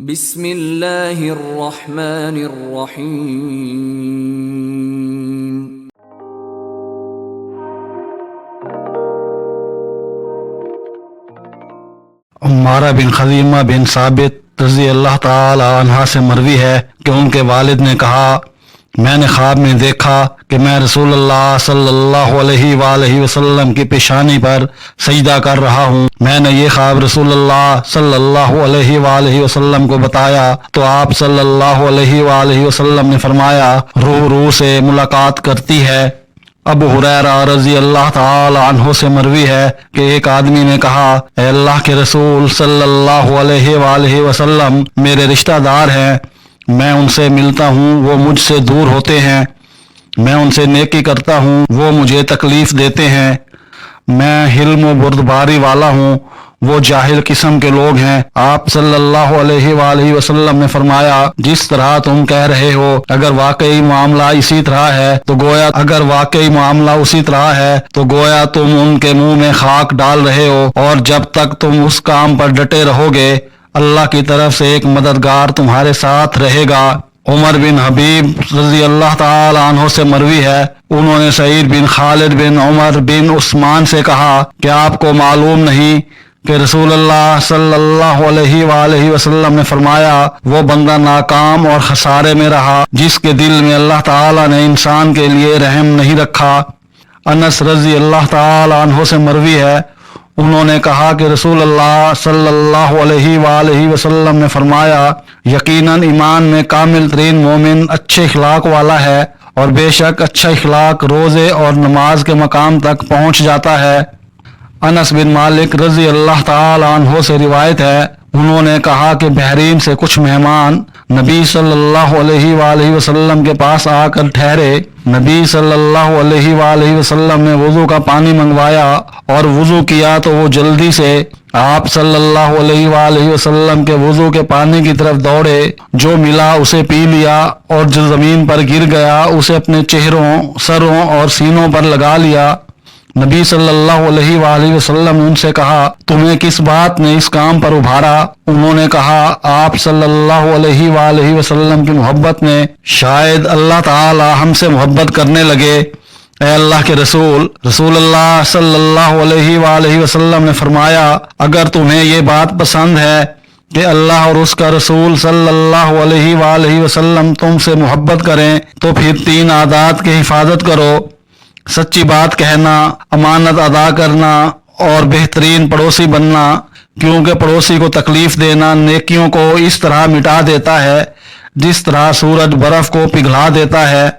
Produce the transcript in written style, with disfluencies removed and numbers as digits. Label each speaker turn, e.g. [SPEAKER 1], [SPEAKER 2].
[SPEAKER 1] بسم اللہ الرحمن الرحیم۔
[SPEAKER 2] عمارہ بن خزیمہ بن ثابت رضی اللہ تعالی عنہ سے مروی ہے کہ ان کے والد نے کہا، میں نے خواب میں دیکھا کہ میں رسول اللہ صلی اللہ علیہ وآلہ وسلم کی پیشانی پر سجدہ کر رہا ہوں۔ میں نے یہ خواب رسول اللہ صلی اللہ علیہ وآلہ وسلم کو بتایا تو آپ صلی اللہ علیہ وآلہ وسلم نے فرمایا، روح سے ملاقات کرتی ہے۔ ابو ہریرہ رضی اللہ تعالی عنہ سے مروی ہے کہ ایک آدمی نے کہا، اے اللہ کے رسول صلی اللہ علیہ وآلہ وسلم، میرے رشتہ دار ہیں، میں ان سے ملتا ہوں، وہ مجھ سے دور ہوتے ہیں، میں ان سے نیکی کرتا ہوں، وہ مجھے تکلیف دیتے ہیں، میں حلم و بردباری والا ہوں، وہ جاہل قسم کے لوگ ہیں۔ آپ صلی اللہ علیہ وآلہ وسلم نے فرمایا، جس طرح تم کہہ رہے ہو اگر واقعی معاملہ اسی طرح ہے تو گویا تم ان کے منہ میں خاک ڈال رہے ہو، اور جب تک تم اس کام پر ڈٹے رہو گے اللہ کی طرف سے ایک مددگار تمہارے ساتھ رہے گا۔ عمر بن حبیب رضی اللہ تعالی عنہ سے مروی ہے، انہوں نے سعید بن خالد بن عمر بن عثمان سے کہا کہ آپ کو معلوم نہیں کہ رسول اللہ صلی اللہ علیہ وآلہ وسلم نے فرمایا، وہ بندہ ناکام اور خسارے میں رہا جس کے دل میں اللہ تعالی نے انسان کے لیے رحم نہیں رکھا۔ انس رضی اللہ تعالی عنہ سے مروی ہے، انہوں نے کہا کہ رسول اللہ صلی اللہ علیہ وآلہ وسلم نے فرمایا، یقیناً ایمان میں کامل ترین مومن اچھے اخلاق والا ہے، اور بے شک اچھا اخلاق روزے اور نماز کے مقام تک پہنچ جاتا ہے۔ انس بن مالک رضی اللہ تعالی عنہ سے روایت ہے، انہوں نے کہا کہ بحرین سے کچھ مہمان نبی صلی اللہ علیہ وآلہ وسلم کے پاس آ کر ٹھہرے۔ نبی صلی اللہ علیہ وآلہ وسلم نے وضو کا پانی منگوایا اور وضو کیا تو وہ جلدی سے آپ صلی اللہ علیہ وآلہ وسلم کے وضو کے پانی کی طرف دوڑے، جو ملا اسے پی لیا، اور جو زمین پر گر گیا اسے اپنے چہروں، سروں اور سینوں پر لگا لیا۔ نبی صلی اللہ علیہ وآلہ وسلم نے ان سے کہا، تمہیں کس بات نے اس کام پر ابھارا؟ انہوں نے کہا، آپ صلی اللہ علیہ وآلہ وسلم کی محبت نے، شاید اللہ تعالی ہم سے محبت کرنے لگے۔ اے اللہ کے رسول اللہ صلی اللہ علیہ وآلہ وسلم نے فرمایا، اگر تمہیں یہ بات پسند ہے کہ اللہ اور اس کا رسول صلی اللہ علیہ وآلہ وسلم تم سے محبت کریں تو پھر 3 عادات کی حفاظت کرو: سچی بات کہنا، امانت ادا کرنا، اور بہترین پڑوسی بننا، کیونکہ پڑوسی کو تکلیف دینا نیکیوں کو اس طرح مٹا دیتا ہے جس طرح سورج برف کو پگھلا دیتا ہے۔